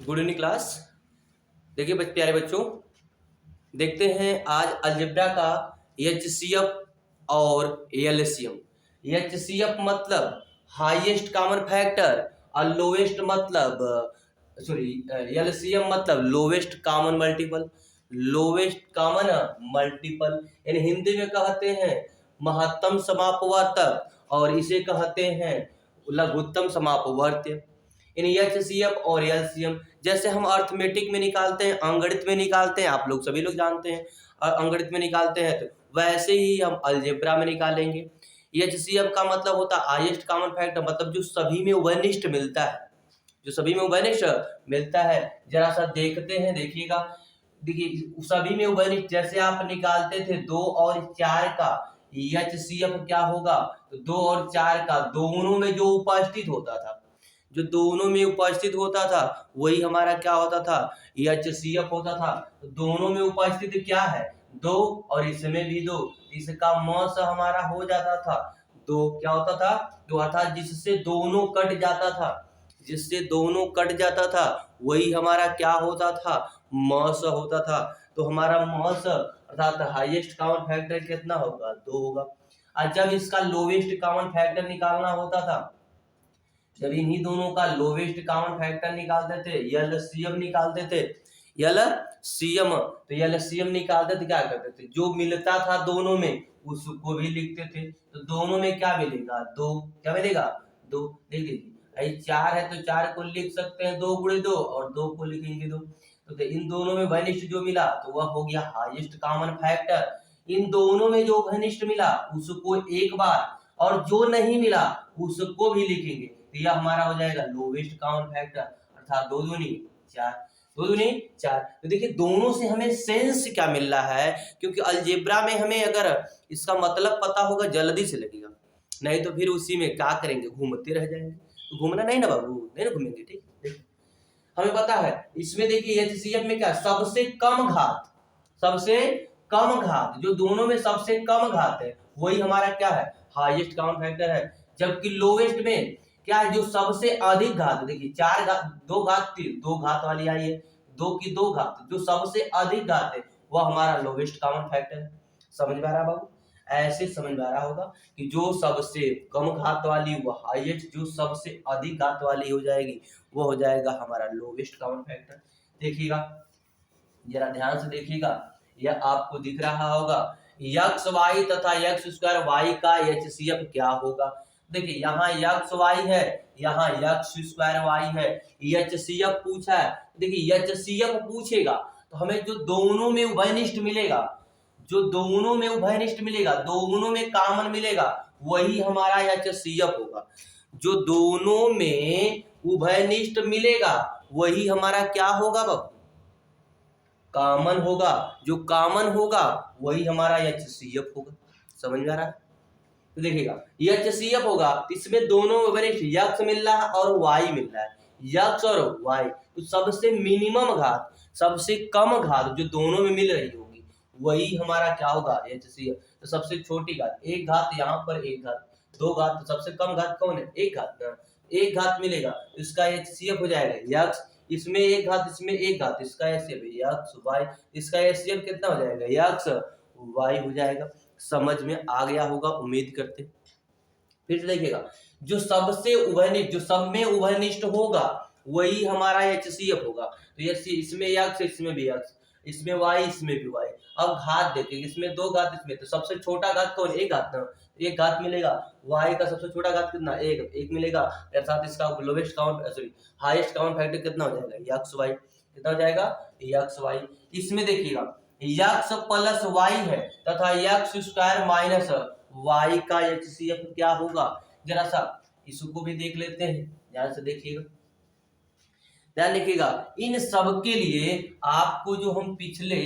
Good evening class. देखिए प्यारे बच्चों, देखते हैं आज अलजेब्रा का एचसीएफ और एलसीएम। एचसीएफ मतलब हाईएस्ट कॉमन फैक्टर और लोवेस्ट मतलब सॉरी एलसीएम मतलब lowest common multiple. Lowest common multiple in Hindi में कहते हैं महत्तम समापवर्तक और इसे कहते हैं लघुत्तम समापवर्त्य। इन एचसीएफ और एलसीएम जैसे हम अर्थमेटिक में निकालते हैं, अंगणित में निकालते हैं, आप लोग सभी लोग जानते हैं, और अंगणित में निकालते हैं तो वैसे ही हम अलजेब्रा में निकालेंगे। एचसीएफ का मतलब होता है हाईएस्ट कॉमन फैक्टर, मतलब जो सभी में उभयनिष्ठ मिलता है, जो सभी में उभयनिष्ठ मिलता है। जरा सा देखते हैं, देखिएगा, देखिए सभी में उभयनिष्ठ जैसे आप निकालते थे 2 और 4 का एचसीएफ क्या होगा, तो 2 और 4 का दोनों में जो उपस्थित होता था, जो दोनों में उपस्थित होता था वही हमारा क्या होता था, एचसीएफ होता था। तो दोनों में उपस्थित क्या है, 2 और इसमें भी 2, इसका मौस हमारा हो जाता था 2, क्या होता था 2, अर्थात जिससे दोनों कट जाता था, जिससे दोनों कट जाता था वही हमारा क्या होता था, मौस होता था। तो हमारा मौस अर्थात हाईएस्ट कॉमन फैक्टर कितना होगा, 2 होगा। और जब इसका लोवेस्ट कॉमन फैक्टर निकालना होता था, जब इन्हीं दोनों का लोवेस्ट कॉमन फैक्टर निकालते थे, एलसीएम निकालते थे, एलसीएम, तो एलसीएम निकालते थे क्या करते थे, जो मिलता था दोनों में उसको भी लिखते थे। तो दोनों में क्या मिलेगा, 2, क्या मिलेगा 2। देख लीजिए 4 है तो 4 को लिख सकते हैं 2 गुणे 2 और 2 को लिखेंगे 2। तो इन दोनों में घनिष्ठ जो मिला तो वह हो गया हाईएस्ट कॉमन फैक्टर। इन दोनों में जो घनिष्ठ मिला उसको एक बार, और जो नहीं मिला उसको भी लिखेंगे, तो यह हमारा हो जाएगा लोवेस्ट कॉमन फैक्टर, अर्थात 2 दूनी 4, 2 दूनी 4। तो देखिए दोनों से हमें सेंस क्या मिल रहा है, क्योंकि अलजेब्रा में हमें अगर इसका मतलब पता होगा जल्दी से लगेगा, नहीं तो फिर उसी में क्या करेंगे, घूमते रह जाएंगे। तो घूमना नहीं ना बाबू, नहीं ना घूमेंगे, ठीक। हमें पता है इसमें, देखिए एचसीएफ में क्या, सबसे कम घात, सबसे कम घात, जो दोनों में सबसे कम घात है वही हमारा क्या है, हाईएस्ट कॉमन फैक्टर है। जबकि लोवेस्ट में क्या है, जो सबसे अधिक घात, देखिए 4 घात 2 घात 3, 2 घात वाली आई है, 2 की 2 घात, जो सबसे अधिक घात है वह हमारा लोवेस्ट कॉमन फैक्टर है। समझ में आ रहा बाबू, ऐसे समझ में आ रहा होगा कि जो सबसे कम घात वाली वो हाईएस्ट, जो सबसे अधिक घात वाली हो जाएगी वो हो जाएगा हमारा लोवेस्ट कॉमन फैक्टर। देखिएगा, जरा ध्यान से देखिएगा, यह आपको दिख रहा होगा एक्स वाई तथा एक्स स्क्वायर वाई का एचसीएफ क्या होगा। देखिए यहाँ एक्स वाई है, यहाँ एक्स स्क्वायर वाई है, एचसीएफ पूछा है। देखिए एचसीएफ पूछेगा तो हमें जो दोनों में उभयनिष्ठ मिलेगा, जो दोनों में उभयनिष्ठ मिलेगा, दोनों में कॉमन मिलेगा, वही हमारा एचसीएफ होगा। जो दोनों में उभयनिष्ठ मिलेगा वही हमारा क्या होगा बाबू, कॉमन होगा। जो कॉमन होगा वही हमारा एचसीएफ होगा। समझ में आ रहा है, तो देखिएगा एचसीएफ होगा, इसमें दोनों वरिष्ठ एक्स मिल रहा है और वाई मिल रहा है, एक्स और वाई, तो सबसे मिनिमम घात, सबसे कम घात जो दोनों में मिल रही होगी वही हमारा क्या होगा, एचसीएफ। तो सबसे छोटी घात, एक घात यहाँ पर, एक घात, 2 घात, तो सबसे कम घात कौन है, एक घात ना, एक घात मिलेगा तो इसका एचसीएफ हो जाएगा एक्स, इसमें एक घात, इसमें एक घात, इसका एचसीएफ एक्स वाई, इसका एचसीएफ कितना हो जाएगा, एक्स वाई हो जाएगा। समझ में आ गया होगा उम्मीद करते। फिर देखिएगा, जो सबसे उभयनिष्ठ, जो सब में उभयनिष्ठ होगा वही हमारा एचसीएफ होगा। तो ये इसमें एक्स, इसमें भी एक्स, इसमें वाई, इसमें भी वाई। अब घात देखिए, इसमें 2 घात, इसमें, तो सबसे छोटा घात कौन, एक घात ना, एक घात मिलेगा। वाई का सबसे छोटा घात कितना, एक मिलेगा, अर्थात इसका lowest count sorry highest count factor कितना हो जाएगा, एक्स वाई, कितना हो जाएगा, एक्स वाई। इसमें देखिएगा एक्स प्लस वाई है तथा एक्स स्क्वायर माइनस वाई का एचसीएफ क्या होगा, जरा सा इसको भी देख लेते हैं, ध्यान से देखिएगा, ध्यान रखिएगा। इन सब के लिए आपको जो हम पिछले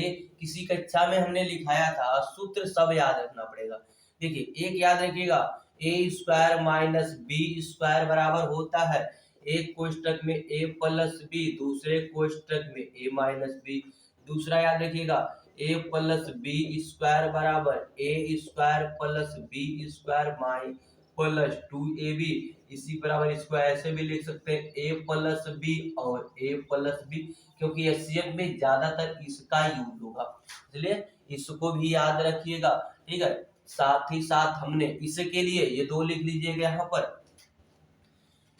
किसी कक्षा में हमने लिखाया था सूत्र सब याद रखना पड़ेगा। देखिए एक याद रखिएगा, ए स्क्वायर माइनस बी स्क्वायर बराबर होता है एक कोष्टक में ए प्लस बी, दूसरे कोष्टक में ए माइनस बी। दूसरा याद रखिएगा, ए प्लस बी स्क्वायर बराबर A square plus B square plus 2ab, इसी बराबर इसको ऐसे भी लिख सकते हैं a प्लस बी और a प्लस बी, क्योंकि एचसीएफ में ज्यादातर इसका यूज होगा, इसलिए इसको भी याद रखिएगा। ठीक है, साथ ही साथ हमने इसके लिए ये दो लिख लीजिएगा यहाँ पर,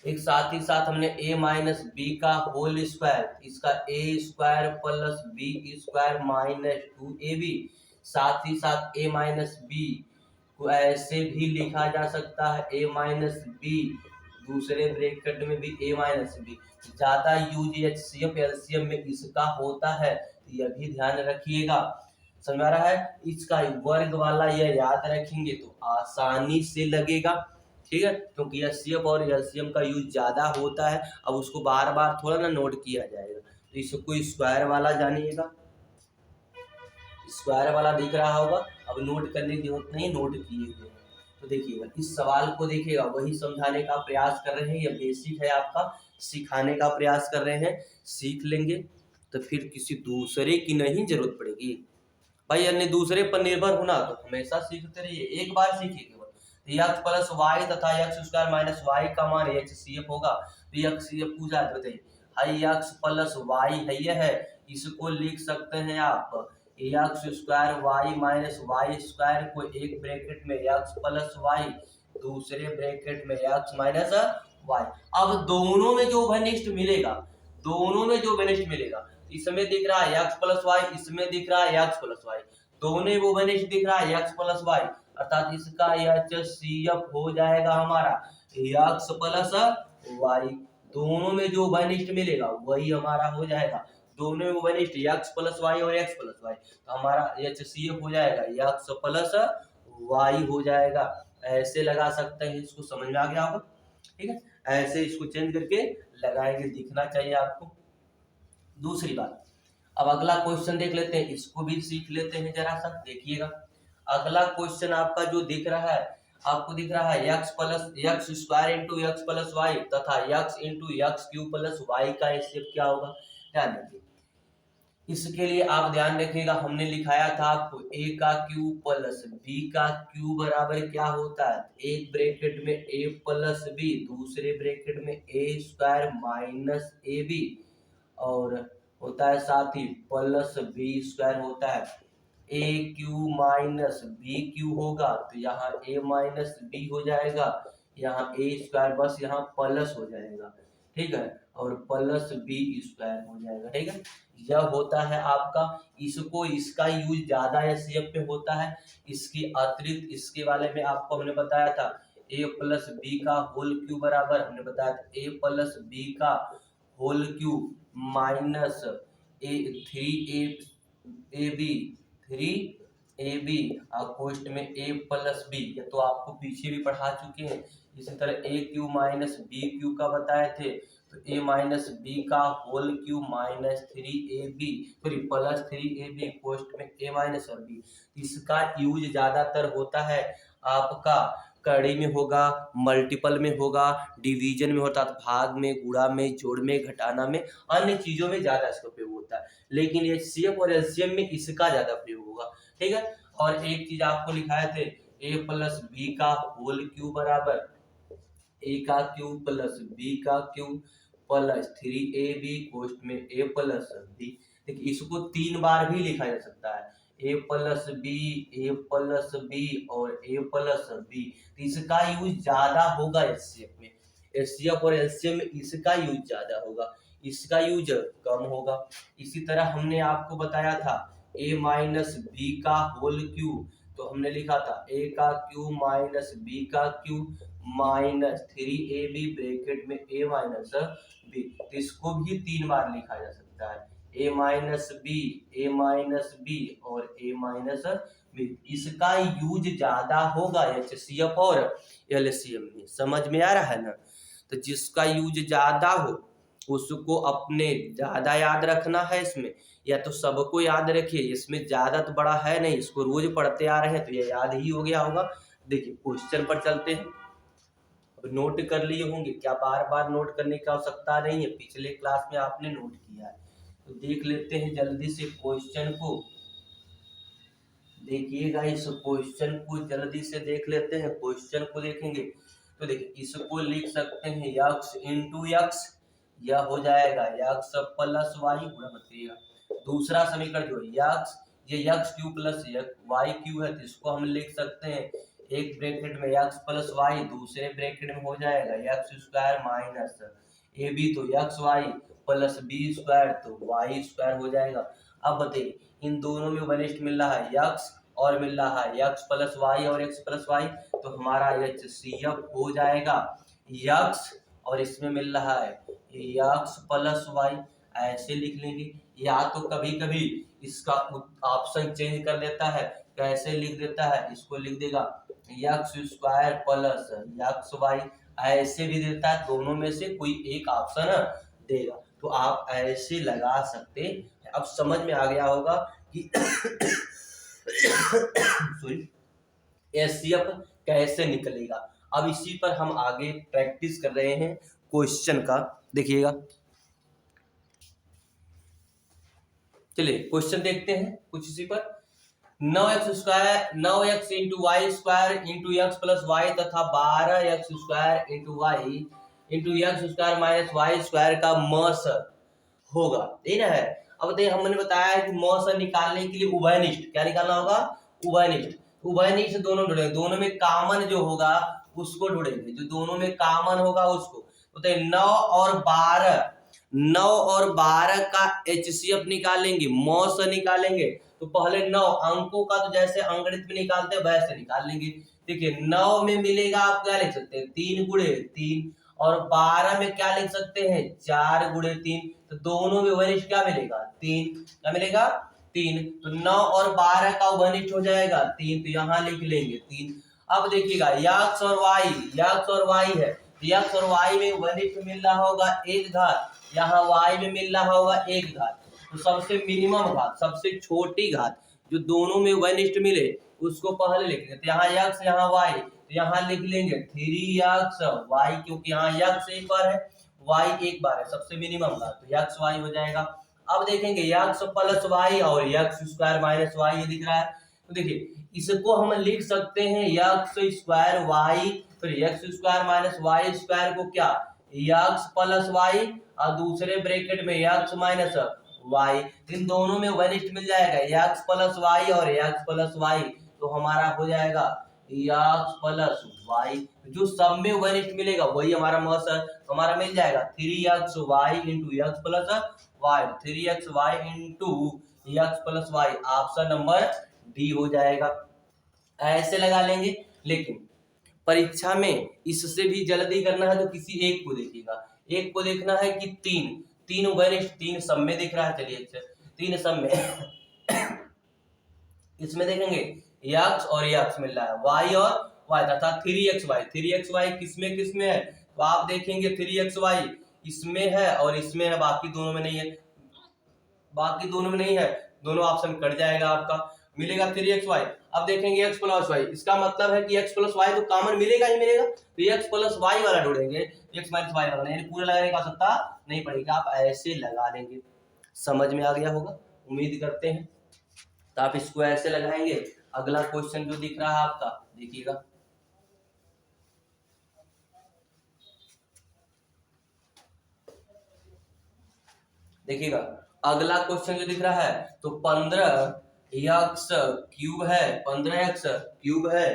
एक साथ ही साथ हमने a माइनस बी का होल स्क्वायर, इसका a square plus B square minus 2ab, साथ ही साथ a माइनस बी को ऐसे भी लिखा जा सकता है a माइनस बी, दूसरे ब्रैकेट में भी a माइनस बी। ज्यादा यूज एचसीएफ एलसीएम में इसका होता है, यह भी ध्यान रखिएगा। समझ आ रहा है, इसका वर्ग वाला यह याद रखेंगे तो आसानी से लगेगा। ठीक है, क्योंकि एचसीएफ और एलसीएम का यूज ज्यादा होता है, अब उसको बार बार थोड़ा ना नोट किया जाएगा, तो इसको स्क्वायर वाला जानिएगा, स्क्वायर वाला दिख रहा होगा, अब नोट करने की जरूरत नहीं, नोट किए हुए। तो देखिएगा इस सवाल को देखिएगा, वही समझाने का प्रयास कर रहे हैं, यह बेसिक है आपका, सिखाने का प्रयास कर रहे हैं, सीख लेंगे तो फिर किसी दूसरे की नहीं जरूरत पड़ेगी भाई, अन्य दूसरे पर निर्भर होना तो हमेशा सीखते रहिए, एक बार सीखिए केवल। एक्स प्लस वाई तथा एक्स स्क्वायर माइनस वाई का मान एचसीएफ होगा, तो एचसीएफ पूछा बताइए, हाई एक्स प्लस वाई है ये है, इसको लिख सकते हैं आप X square Y minus Y square को एक ब्रैकेट में एक्स प्लस वाई, दूसरे ब्रैकेट में एक्स माइनस वाई। अब दोनों में जो घनिष्ठ मिलेगा, दोनों में जो घनिष्ठ मिलेगा, इसमें दिख रहा है एक्स प्लस वाई, इसमें दिख रहा है एक्स प्लस वाई, दोनों वो घनिष्ठ दिख रहा है एक्स प्लस वाई, अर्थात इसका एचसीएफ हो जाएगा हमारा एक्स प्लस वाई। दोनों में जो घनिष्ठ मिलेगा वही हमारा हो जाएगा, दोनों में घनिष्ठ एक्स प्लस वाई और एक्स प्लस वाई, तो हमारा एचसीएफ हो जाएगा एक्स प्लस वाई हो जाएगा। ऐसे लगा सकते हैं, इसको समझ में आ गया होगा। ठीक है, ऐसे इसको चेंज करके लगाएंगे, दिखना चाहिए आपको। दूसरी बात, अब अगला क्वेश्चन देख लेते हैं, इसको भी सीख लेते हैं जरा सा, देखिएगा। अगला क्वेश्चन आपका जो दिख रहा है, आपको दिख रहा है x plus x square into x plus Y तथा x into x cube plus y का एचसीएफ क्या होगा, ध्यान रखिए। इसके लिए आप ध्यान रखिएगा, हमने लिखाया था आपको a का क्यूब प्लस b का क्यूब बराबर क्या होता है, एक ब्रैकेट में a प्लस b, दूसरे ब्रैकेट में a square minus A B, और होता है साथ ही प्लस बी स्क्वायर होता है, ए क्यू माइनस बी क्यू होगा, तो यहाँ a माइनस बी हो जाएगा, यहाँ a स्क्वायर बस यहाँ प्लस हो जाएगा, ठीक है, और प्लस बी स्क्वायर हो जाएगा। ठीक है, यह होता है आपका, इसको इसका यूज ज्यादा एचसीएफ पे होता है, इसके अतिरिक्त इसके वाले में आपको हमने बताया था a प्लस बी का होल क्यूब बराबर, हमने बताया था a प्लस बी का whole cube minus three A B कोष्ट में a प्लस बी, तो आपको पीछे भी पढ़ा चुके हैं। इसी तरह a cube minus B cube का बताए थे, तो a माइनस बी का whole cube minus plus 3ab कोष्ट में a माइनस और b। इसका यूज ज्यादातर होता है आपका कड़ी में होगा, मल्टीपल में होगा, डिवीजन में होता है, भाग में, गुणा में, जोड़ में, घटाना में, अन्य चीजों में ज्यादा इसका उपयोग होता है, लेकिन एचसीएफ और एलसीएम में इसका ज्यादा प्रयोग होगा। ठीक है, और एक चीज आपको लिखाए थे a प्लस बी का होल क्यूब बराबर a का क्यूब प्लस b का क्यूब प्लस 3ab कोष्ट में a प्लस b। देखिए इसको 3 बार भी लिखा जा सकता है, a प्लस बी और a प्लस बी, तो इसका यूज ज्यादा होगा एचसीएफ में, एचसीएफ और एलसीएम में इसका यूज ज्यादा होगा, इसका यूज कम होगा। इसी तरह हमने आपको बताया था a माइनस बी का होल क्यूब, तो हमने लिखा था a का क्यूब माइनस b का क्यूब माइनस 3ab ब्रैकेट में a माइनस बी, तो इसको भी 3 बार लिखा जा सकता है, a माइनस बी और a माइनस बी। इसका यूज ज्यादा होगा एचसीएफ और एलसीएम में, समझ में आ रहा है ना। तो जिसका यूज ज्यादा हो उसको अपने ज्यादा याद रखना है इसमें, या तो सबको याद रखिए, इसमें ज्यादा तो बड़ा है नहीं, इसको रोज पढ़ते आ रहे हैं तो ये याद ही हो गया होगा। देखिए क्वेश्चन पर चलते हैं, अब नोट कर लिए होंगे, क्या बार बार नोट करने की आवश्यकता नहीं है, पिछले क्लास में आपने नोट किया है, तो देख लेते हैं जल्दी से क्वेश्चन को। देखिएगा इस क्वेश्चन को जल्दी से देख लेते हैं, क्वेश्चन को देखेंगे, तो देखिए इसको लिख सकते हैं यक्स इंटू यक्स, यह हो जाएगा यक्स प्लस वाई, पूरा मत करिएगा। दूसरा समीकरण जो यक्स, ये X cube plus Y cube है, तो इसको हम लिख सकते हैं एक ब्रैकेट में यक्स प्लस वाई, दूसरे ब्रैकेट में हो जाएगा x square minus A B, तो x y plus B square, तो वाई स्क्वायर हो जाएगा। अब बताइए इन दोनों में वनिष्ठ मिल रहा है यक्स और मिल रहा है यक्स प्लस वाई और एक्स प्लस वाई, तो हमारा HCF हो जाएगा यक्स और इसमें मिल रहा है यक्स प्लस वाई। ऐसे लिख लेंगे, या तो कभी कभी इसका ऑप्शन चेंज कर देता है, कैसे लिख देता है, इसको लिख देगा X square plus X Y, ऐसे भी देता है, दोनों में से कोई एक ऑप्शन देगा, तो आप ऐसे लगा सकते हैं। अब समझ में आ गया होगा कि सॉरी HCF कैसे निकलेगा। अब इसी पर हम आगे प्रैक्टिस कर रहे हैं क्वेश्चन का, देखिएगा। चलिए क्वेश्चन देखते हैं कुछ इसी पर। 9x into Y square into x plus Y तथा 12x square into Y into X square minus Y square का मस होगा, ठीक है। अब देखिए हमने बताया है कि मस निकालने के लिए उभयनिष्ठ क्या निकालना होगा, उभयनिष्ठ। उभयनिष्ठ दोनों ढूंढेंगे, दोनों में कॉमन जो होगा उसको ढूंढेंगे, जो दोनों में कॉमन होगा उसको। तो 9 और 12 का HCF निकालेंगे, मौस निकालेंगे, तो पहले 9 अंकों का तो जैसे अंकगणित में निकालते हैं वैसे निकाल लेंगे। देखिए 9 में मिलेगा, आप क्या लिख सकते हैं 3 गुणे 3, और 12 में क्या लिख सकते हैं 4 गुणे 3, तो दोनों में वनिष्ठ क्या मिलेगा 3, क्या मिलेगा 3, तो 9 और 12 का वनिष्ठ हो जाएगा 3, तो यहाँ लिख लेंगे 3। अब देखिएगा यक्स और वाई है, यक्स और वाई में वनिष्ठ मिल रहा होगा एक घात, यहाँ वाई में मिल रहा होगा एक घात, तो सबसे मिनिमम घात, सबसे छोटी घात जो दोनों में वनिष्ठ मिले उसको पहले लिखेंगे। तो यहाँ यक्स यहाँ वाई, तो यहाँ लिख लेंगे 3x वाई, क्योंकि यहाँ यक्स एक बार है वाई एक बार है, सबसे मिनिमम घात, तो यक्स वाई हो जाएगा। अब देखेंगे यक्स प्लस वाई और यक्स स्क्वायर माइनस वाई, ये दिख रहा है, तो देखिए इसको हम लिख सकते हैं यक्स स्क्वायर वाई, फिर X square minus Y square को क्या यक्स प्लस वाई, और दूसरे ब्रैकेट में यक्स माइनस वाई, इन दोनों में वनिष्ठ मिल जाएगा यक्स प्लस वाई और यक्स प्लस वाई, तो हमारा हो जाएगा यक्स प्लस वाई, जो सब में वनिष्ठ मिलेगा वही हमारा मस है, तो हमारा मिल जाएगा 3x Y into X plus Y, 3x Y into X plus Y, option number D हो जाएगा। ऐसे लगा लेंगे, लेकिन परीक्षा में इससे भी जल्दी करना है तो किसी एक को देखिएगा, एक को देखना है कि तीन वनिष्ठ, 3 सब में दिख रहा है, चलिए अच्छा 3 सब में इसमें देखेंगे यक्स और यक्स मिल रहा है, वाई और वाई तथा 3x वाई किसमें है, तो आप देखेंगे 3x इसमें है और इसमें है, बाकी दोनों में नहीं है, बाकी दोनों में नहीं है, दोनों ऑप्शन कट जाएगा, आपका मिलेगा 3xy। अब देखेंगे x प्लस वाई, इसका मतलब है कि x प्लस वाई तो कॉमन मिलेगा ही मिलेगा, तो x प्लस वाई वाला ढूंढेंगे, x माइनस वाई वाला, यानी पूरा लगाने की आवश्यकता नहीं पड़ेगी, आप ऐसे लगा लेंगे। समझ में आ गया होगा, उम्मीद करते हैं, तो आप इसको ऐसे लगाएंगे। अगला क्वेश्चन जो दिख रहा है आपका, देखिएगा, देखिएगा अगला क्वेश्चन जो दिख रहा है, तो 15x क्यूब है, 15x क्यूब है,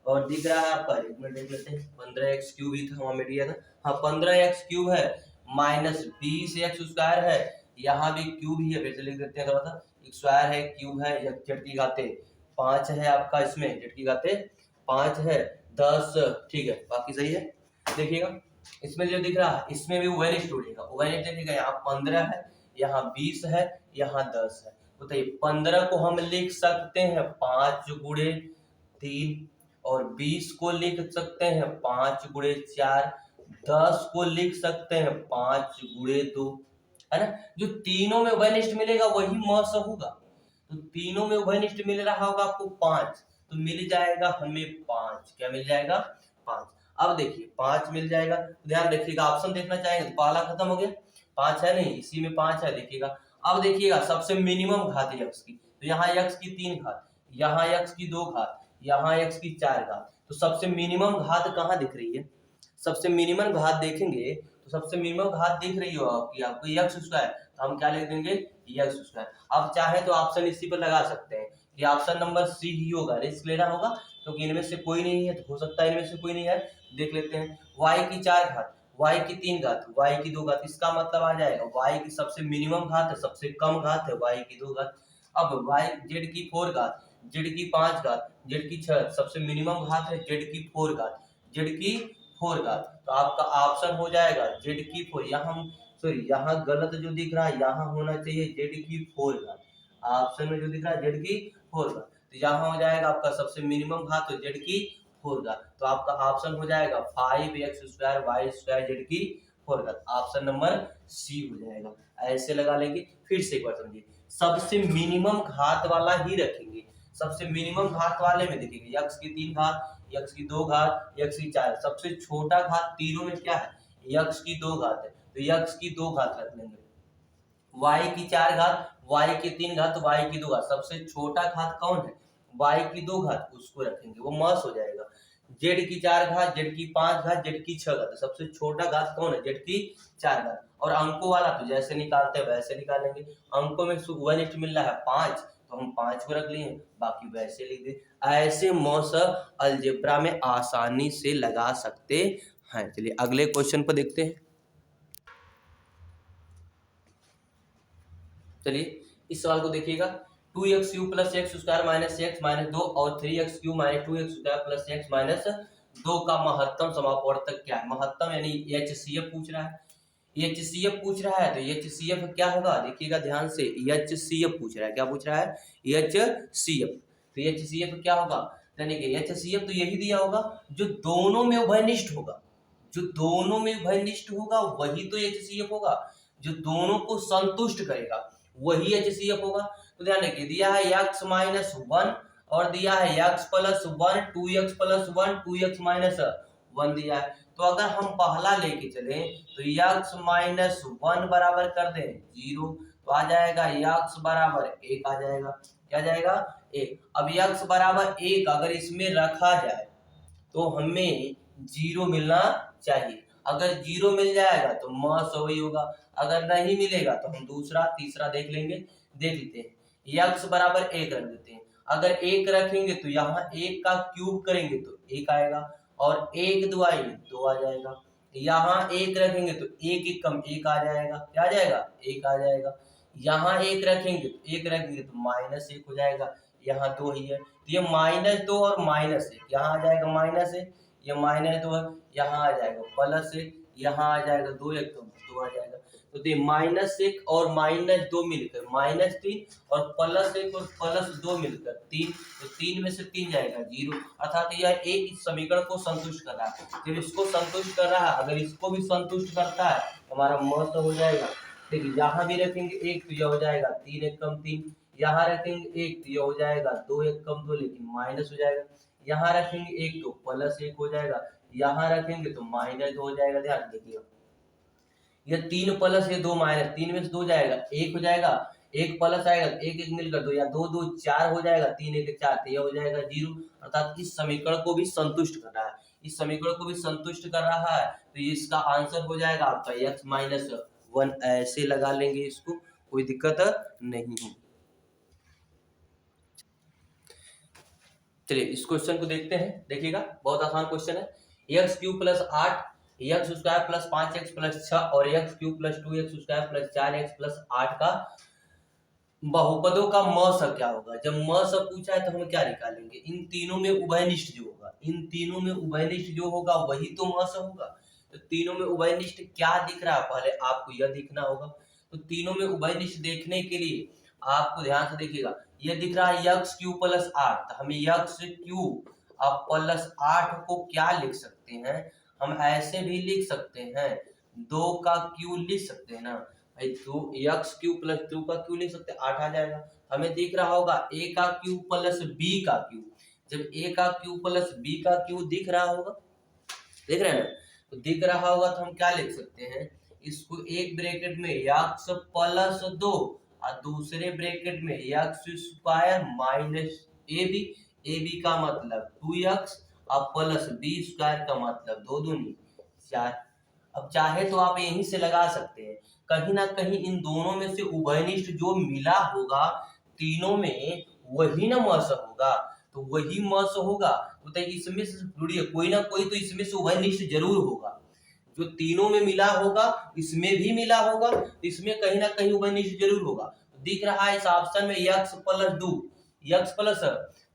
और दिख रहा है आपका, एक मिनट देख लेते हैं, 15x क्यूब ही था, वहां मिट गया था, हाँ 15x क्यूब है माइनस 20x स्क्वायर है, यहाँ भी क्यूब ही है, फिर से लिख देते हैं, थोड़ा सा स्क्वायर है क्यूब है, जेड की घाते 5 है आपका, इसमें जेड की घाते 5 है, 10, ठीक है, बाकी सही है। देखिएगा इसमें जो दिख रहा है इसमें भी वनिष्ठ उड़ेगा, वनिष्ठ देखिएगा, यहाँ 15 है, यहाँ 20 है, यहाँ 10 है, बताइए 15 को हम लिख सकते हैं 5 गुणे 3, और 20 को लिख सकते हैं 5 गुणे 4, 10 को लिख सकते हैं 5 गुणे 2, है ना। जो तीनों में वनिष्ठ मिलेगा वही मस होगा, तो तीनों में वनिष्ठ मिल रहा होगा आपको 5, तो मिल जाएगा हमें 5, क्या मिल जाएगा 5। अब देखिए 5 मिल जाएगा, ध्यान रखिएगा, ऑप्शन देखना चाहेंगे तो पहला खत्म हो गया, 5 है नहीं, इसी में 5 है, देखिएगा। अब देखिएगा सबसे मिनिमम घात है x की, तो यहाँ x की 3 घात, यहाँ x की 2 घात, यहाँ x की 4 घात, तो सबसे मिनिमम घात कहाँ दिख रही है, सबसे मिनिमम घात देखेंगे तो सबसे मिनिमम घात दिख रही हो आपकी आपको एक्स स्क्वायर, तो हम क्या लिख देंगे एक्स स्क्वायर। आप चाहे तो ऑप्शन इसी पर लगा सकते हैं कि ऑप्शन नंबर सी ही होगा, रिस्क लेना होगा क्योंकि इनमें से कोई नहीं है, तो हो सकता है इनमें से कोई नहीं है। देख लेते हैं y की 4 घात, y की 3 घात, y की 2 घात, इसका मतलब आ जाएगा y की सबसे मिनिमम घात है, सबसे कम घात है y की 2 घात। अब y z की 4 घात, z की 5 घात, z की 6, सबसे मिनिमम घात है z की 4 घात, z की 4 घात। तो आपका ऑप्शन हो जाएगा z की 4, यहाँ सॉरी यहाँ गलत जो दिख रहा है यहाँ होना चाहिए z की 4 घात, ऑप्शन में जो दिख रहा है z की 4 घात, तो यहाँ हो जाएगा आपका सबसे मिनिमम घात तो z की 4 घात। तो आपका ऑप्शन हो जाएगा 5x square y square z की 4 घात, ऑप्शन नंबर सी हो जाएगा। ऐसे लगा लेंगे। फिर से एक बार समझिए, सबसे मिनिमम घात वाला ही रखेंगे। सबसे मिनिमम घात वाले में देखेंगे x की 3 घात, x की 2 घात, x की 4, सबसे छोटा घात तीनों में क्या है x की 2 घात है, तो x की 2 घात रख लेंगे। y की 4 घात, y की 3 घात, y की 2 घात, सबसे छोटा घात कौन है y की 2 घात, उसको रखेंगे, वो मस हो जाएगा। z की 4 घात, z की 5 घात, z की 6 घात, सबसे छोटा घात कौन है z की 4 घात। और अंकों वाला तो जैसे निकालते हैं वैसे निकालेंगे। अंकों में 1 मिल रहा है 5, तो हम 5 को रख लिए, बाकी वैसे लिख दे। ऐसे मौस अलजेब्रा में आसानी से लगा सकते हैं। चलिए अगले क्वेश्चन पर देखते हैं। चलिए इस सवाल को देखिएगा, 2x³ plus x square minus x minus 2 और 3x³ minus 2x square plus x minus 2 का महत्तम समापवर्तक क्या है। महत्तम यानी HCF पूछ रहा है, HCF पूछ रहा है, तो HCF क्या होगा देखिएगा ध्यान से, HCF पूछ रहा है, क्या पूछ रहा है HCF, तो HCF क्या होगा, यानी कि HCF तो यही दिया होगा जो दोनों में उभयनिष्ठ होगा, जो दोनों में उभयनिष्ठ होगा वही तो HCF होगा, जो दोनों को संतुष्ट करेगा वही HCF होगा। तो ध्यान रखिए, दिया है x माइनस 1 और दिया है x plus 1, 2x plus 1, 2x minus 1 दिया है। तो अगर हम पहला लेके चले तो x माइनस 1 बराबर कर दें 0, तो आ जाएगा x बराबर 1 आ जाएगा, क्या जाएगा 1। अब x बराबर 1 अगर इसमें रखा जाए तो हमें 0 मिलना चाहिए। अगर 0 मिल जाएगा तो मस वही होगा, अगर नहीं मिलेगा तो हम दूसरा तीसरा देख लेंगे। देख लेते हैं, x बराबर 1 रख देते हैं। अगर 1 रखेंगे तो यहाँ 1 का क्यूब करेंगे तो 1 आएगा, और 1 2 आएंगे 2 आ जाएगा। यहाँ 1 रखेंगे तो 1 1 कम 1 आ जाएगा, क्या आ जाएगा 1 आ जाएगा। यहाँ 1 रखेंगे तो 1 रखेंगे तो माइनस 1 हो जाएगा, यहाँ 2 ही है, तो ये -2 और -1 यहाँ आ जाएगा -1, ये -2 है, यहाँ आ जाएगा +1, यहाँ आ जाएगा 2 1 तो 2 आ जाएगा। तो -1 और -2 मिलकर -3 और +1 और +2 मिलकर 3, तो 3 में से 3 जाएगा 0, अर्थात यह एक इस समीकरण को संतुष्ट कर रहा है। जब इसको संतुष्ट कर रहा है, अगर इसको भी संतुष्ट करता है तो हमारा मत हो जाएगा। देखिए यहाँ भी रखेंगे 1 तो यह हो जाएगा 3 1 कम 3, यहाँ रखेंगे 1 तो यह हो जाएगा 2 1 कम 2, लेकिन माइनस हो जाएगा। यहाँ रखेंगे 1 तो +1 हो जाएगा, यहाँ रखेंगे तो -2 हो जाएगा। ध्यान देखिएगा, ये 3 प्लस ये 2 माइनस, 3 में से 2 जाएगा 1 हो जाएगा, 1 प्लस आएगा 1 1 मिलकर 2 या 2 2 4 हो जाएगा, 3 1 4 तो यह हो जाएगा 0, अर्थात इस समीकरण को भी संतुष्ट कर रहा है, इस समीकरण को भी संतुष्ट कर रहा है। तो इसका आंसर हो जाएगा आपका x माइनस 1, ऐसे लगा लेंगे, इसको कोई दिक्कत नहीं है। चलिए इस क्वेश्चन को देखते हैं, देखिएगा बहुत आसान क्वेश्चन है। x³ plus 8 x square plus 5x plus 6 और x³ plus 2x square plus 4x plus 8 का बहुपदों का म सब क्या होगा। जब म सब पूछा है तो हम क्या निकालेंगे, इन तीनों में उभयनिष्ठ जो होगा, इन तीनों में उभयनिष्ठ जो होगा वही तो म सब होगा। तो तीनों में उभयनिष्ठ क्या दिख रहा है पहले आपको यह दिखना होगा। तो तीनों में उभयनिष्ठ देखने के लिए आपको ध्यान से देखिएगा, यह दिख रहा है x³ प्लस 8, तो हमें x³ अब प्लस 8 को क्या लिख सकते हैं, हम ऐसे भी लिख सकते हैं, 2 का क्यू लिख सकते हैं ना भाई, तो x³ प्लस 2 का क्यू लिख सकते हैं, 8 आ जाएगा। हमें दिख रहा होगा a का क्यू प्लस b का क्यू, जब a का क्यू प्लस b का क्यू दिख रहा होगा, देख रहे हैं ना, तो दिख रहा होगा तो हम क्या लिख सकते हैं, इसको एक ब्रैकेट में x प्लस 2 और दूसरे ब्रैकेट में x स्क्वायर माइनस ab का मतलब 2x और प्लस b स्क्वायर का मतलब 2 दूनी 4। अब चाहे तो आप यहीं से लगा सकते हैं, कहीं ना कहीं इन दोनों में से उभयनिष्ठ जो मिला होगा तीनों में वही ना मस होगा, तो वही मस होगा तो इसमें से जुड़िए कोई ना कोई तो इसमें से उभयनिष्ठ जरूर होगा। जो तीनों में मिला होगा इसमें भी मिला होगा, इसमें कहीं ना कहीं उभयनिष्ठ जरूर होगा। दिख रहा है इस ऑप्शन में x प्लस 2, x प्लस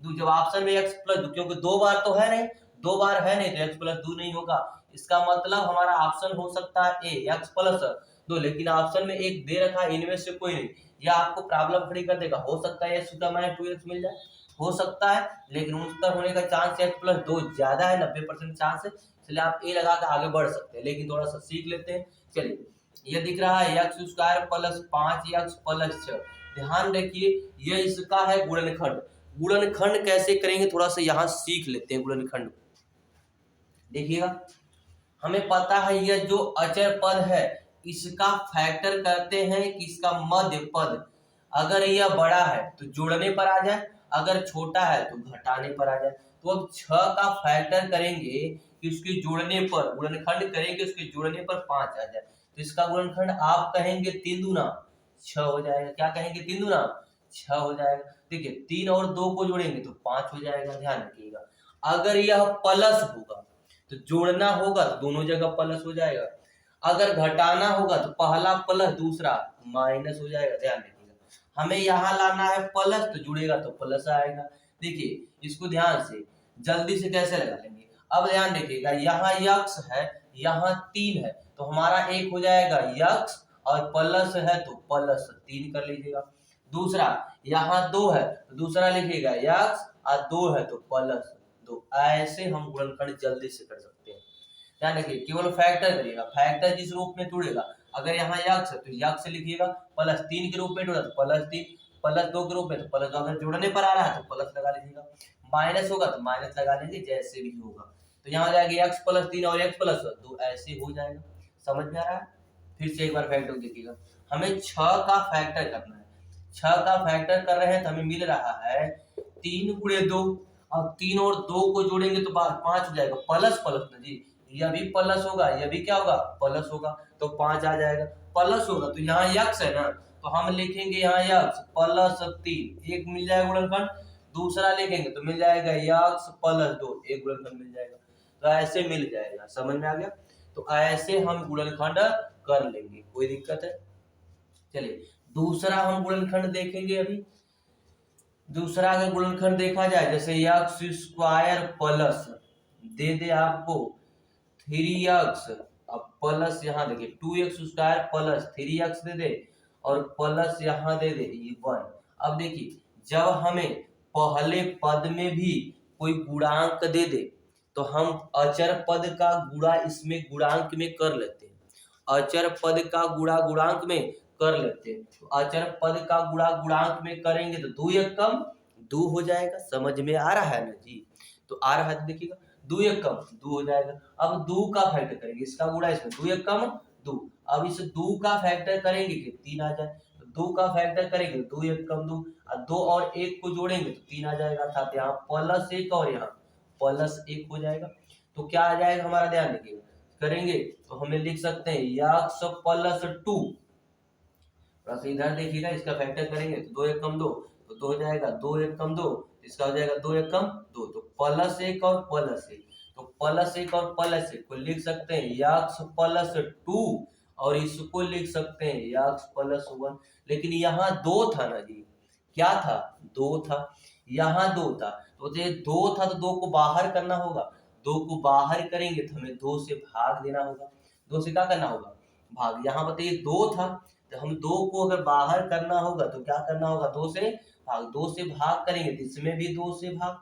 2, जब ऑप्शन में x प्लस 2, क्योंकि 2 बार तो है नहीं, 2 बार है नहीं तो x प्लस 2 नहीं होगा। इसका मतलब हमारा ऑप्शन हो सकता है ए x प्लस 2, लेकिन ऑप्शन में एक दे रखा है, इनमें से कोई नहीं। यह आपको प्रॉब्लम खड़ी कर देगा। हो सकता है x का माइनस 2x मिल जाए, हो सकता है, लेकिन उत्तर होने का चांस x प्लस 2 ज्यादा है, 90% चांस है, इसलिए आप ए लगा के आगे बढ़ सकते हैं। लेकिन थोड़ा सा सीख लेते हैं। चलिए ये दिख रहा है X square plus 5x plus 6। ध्यान रखिए ये इसका है गुणनखंड। गुणनखंड कैसे करेंगे थोड़ा सा यहाँ सीख लेते हैं। गुणनखंड देखिएगा, हमें पता है यह जो अचर पद है इसका फैक्टर करते हैं कि इसका मध्य पद अगर यह बड़ा है तो जोड़ने पर आ जाए, अगर छोटा है तो घटाने पर आ जाए। तो अब 6 का फैक्टर करेंगे कि उसके जोड़ने पर, गुणनखंड करेंगे उसके जोड़ने पर 5 आ जाए, तो इसका गुणनखंड आप कहेंगे 3 दूना 6 हो जाएगा। क्या कहेंगे? 3 दूना 6 हो जाएगा। देखिए 3 और 2 को जोड़ेंगे तो 5 हो जाएगा। ध्यान रखिएगा, अगर यह प्लस होगा तो जोड़ना होगा तो दोनों जगह प्लस हो जाएगा, अगर घटाना होगा तो पहला प्लस दूसरा माइनस हो जाएगा। ध्यान रखिएगा, हमें यहाँ लाना है प्लस, तो जुड़ेगा तो प्लस आएगा। देखिए इसको ध्यान से जल्दी से कैसे लगा लेंगे। अब ध्यान रखिएगा, यहाँ यक्स है, यहाँ 3 है, तो हमारा एक हो जाएगा यक्स और प्लस है तो प्लस 3 कर लीजिएगा। दूसरा यहाँ 2 है तो दूसरा लिखिएगा यक्स और 2 है तो प्लस 2। ऐसे हम गुणनखंड जल्दी से कर सकते हैं। ध्यान रखिए, केवल फैक्टर करिएगा, फैक्टर जिस रूप में जुड़ेगा, अगर यहाँ यक्स है तो यक्स लिखिएगा, प्लस 3 के रूप में जुड़ा तो प्लस 3, प्लस 2 के रूप में तो प्लस 2, अगर जोड़ने पर आ रहा है तो प्लस लगा लीजिएगा, माइनस होगा तो माइनस लगा लेंगे, जैसे भी होगा। तो यहाँ जाएगा x प्लस 3 और x प्लस 2, ऐसे हो जाएगा। समझ में आ रहा है? फिर से एक बार फैक्टर देखिएगा, हमें 6 का फैक्टर करना है। 6 का फैक्टर कर रहे हैं तो हमें मिल रहा है 3 गुणे 2, और 3 और 2 को जोड़ेंगे तो 5 हो जाएगा। प्लस प्लस ना जी, यह भी प्लस होगा, यह भी क्या होगा? प्लस होगा, तो 5 आ जाएगा। प्लस होगा तो यहाँ यक्स है ना, तो हम लिखेंगे यहाँ यक्स प्लस 3, एक मिल जाएगा गुणनखंड। दूसरा लिखेंगे तो मिल जाएगा यक्स प्लस 2, एक गुणनखंड मिल जाएगा। तो ऐसे मिल जाएगा। समझ में आ गया? तो ऐसे हम गुणनखंड कर लेंगे, कोई दिक्कत है? चलिए दूसरा हम गुणनखंड देखेंगे। अभी दूसरा अगर गुणनखंड देखा जाए, जैसे एक्स स्क्वायर प्लस दे दे आपको 3x, अब प्लस यहाँ देखिए 2x स्क्वायर प्लस 3x दे दे और प्लस यहाँ दे दे 1। अब देखिए जब हमें पहले पद में भी कोई गुणांक दे दे तो हम अचर पद का गुणा इसमें गुणांक में कर लेते हैं, अचर पद का गुणा गुणांक में कर लेते हैं। तो अचर पद का गुणा गुणांक में करेंगे तो 2 एक कम 2 हो जाएगा। समझ में आ रहा है ना जी? तो आ रहा है तो देखिएगा 2 एक कम 2 हो जाएगा। अब 2 का फैक्टर करेंगे, इसका गुणा इसमें 2 एक कम 2। अब इस 2 का फैक्टर करेंगे कि 3 आ जाए, तो 2 का फैक्टर करेंगे 2 एक कम 2, और 2 और 1 को जोड़ेंगे तो 3 आ जाएगा, अर्थात यहाँ प्लस 1 और यहाँ प्लस 1 हो जाएगा। तो क्या आ जाएगा हमारा? ध्यान रखिएगा, करेंगे तो हमें लिख सकते हैं यक्स प्लस 2, बस इधर देखिएगा, इसका फैक्टर करेंगे तो 2 एक कम 2, तो 2 हो जाएगा 2 एक कम 2, इसका हो जाएगा 2 एक कम 2, तो प्लस 1 और प्लस 1, तो प्लस 1 और प्लस 1 को लिख सकते हैं यक्स प्लस 2, और इसको लिख सकते हैं यक्स प्लस 1। लेकिन यहाँ 2 था ना जी, क्या था? 2 था, यहाँ 2 था, तो ये 2 था तो 2 को बाहर करना होगा, 2 को बाहर करेंगे तो हमें 2 से भाग देना होगा। 2 से क्या करना होगा? भाग। यहाँ बताइए 2 था तो हम 2 को अगर बाहर करना होगा तो क्या करना होगा? 2 से भाग। 2 से भाग करेंगे तो इसमें भी 2 से भाग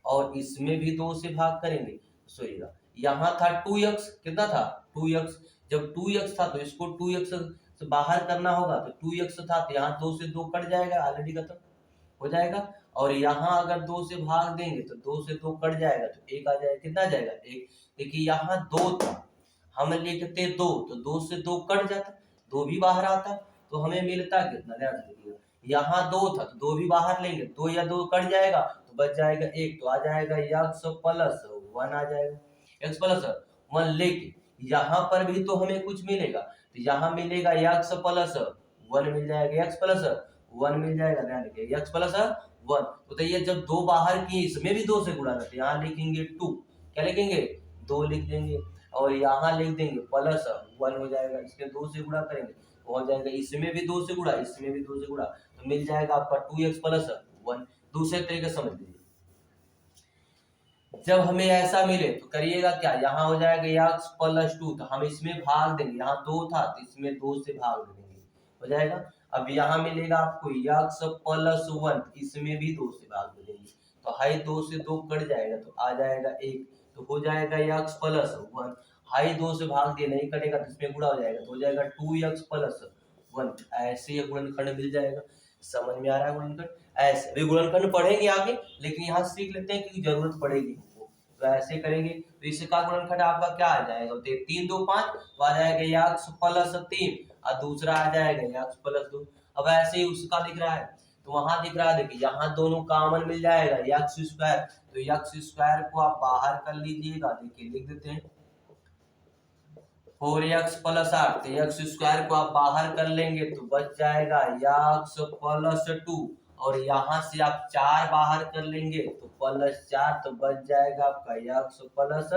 और इसमें भी 2 से भाग करेंगे। सोइएगा, यहाँ था 2x, कितना था? 2x। जब 2x था तो इसको 2x से बाहर करना होगा, तो 2x था तो यहाँ 2 से 2 कट जाएगा, ऑलरेडी खत्म हो जाएगा। और यहाँ अगर 2 से भाग देंगे तो 2 से 2 कट जाएगा तो 1 आ जाएगा। कितना आ जाएगा? 1। देखिए यहाँ 2 था, हम लिखते 2 तो 2 से 2 कट जाता, 2 भी बाहर आता, तो हमें मिलता कितना? ध्यान देखिएगा, यहाँ 2 था तो 2 भी बाहर लेंगे, 2 या 2 कट जाएगा तो बच जाएगा 1, तो आ जाएगा x प्लस 1 आ जाएगा। x प्लस 1 लेके यहाँ पर भी तो हमें कुछ मिलेगा, तो यहाँ मिलेगा x प्लस 1 मिल जाएगा, x प्लस 1 मिल जाएगा, ध्यान रखिए x प्लस 1। तो ये जब दो बाहर की इसमें भी 2 से गुणा करते, यहाँ लिखेंगे 2, क्या लिखेंगे 2 लिख देंगे, और यहाँ लिख देंगे प्लस 1 हो जाएगा, इसके 2 से गुणा करेंगे तो हो जाएगा, इसमें भी 2 से गुणा, इसमें भी 2 से गुणा, तो मिल जाएगा आपका 2x प्लस 1। दूसरे तरीके से समझ लीजिए, जब हमें ऐसा मिले तो करिएगा क्या, यहाँ हो जाएगा x प्लस 2, तो हम इसमें भाग देंगे, यहाँ 2 था तो इसमें 2 से भाग देंगे, हो जाएगा। अब यहाँ मिलेगा आपको x प्लस 1, इसमें भी 2 से भाग देंगे, तो हाई 2 से 2 कट जाएगा तो आ जाएगा 1, तो हो जाएगा x प्लस 1। हाई 2 से भाग दिए, नहीं कटेगा तो इसमें गुणा हो जाएगा, तो हो जाएगा 2x प्लस 1। ऐसे ये गुणनखंड मिल जाएगा। समझ में आ रहा है गुणनखंड? ऐसे भी गुणनखंड पढ़ेंगे आगे, लेकिन यहाँ सीख लेते हैं क्योंकि जरूरत पड़ेगी हमको, तो ऐसे करेंगे। तो इसका गुणनखंड आपका क्या आ जाएगा, 3 2 5, तो आ जाएगा x प्लस 3 और दूसरा आ जाएगा x प्लस 2। अब ऐसे ही उसका दिख रहा है, तो वहां दिख रहा है, देखिए यहाँ दोनों कॉमन मिल जाएगा x स्क्वायर, तो x स्क्वायर को आप बाहर कर लीजिएगा, देखिए लिख देते हैं 4x प्लस 8, तो x स्क्वायर को आप बाहर कर लेंगे तो बच जाएगा x प्लस 2, और यहाँ से आप 4 बाहर कर लेंगे तो प्लस 4, तो बच जाएगा आपका x प्लस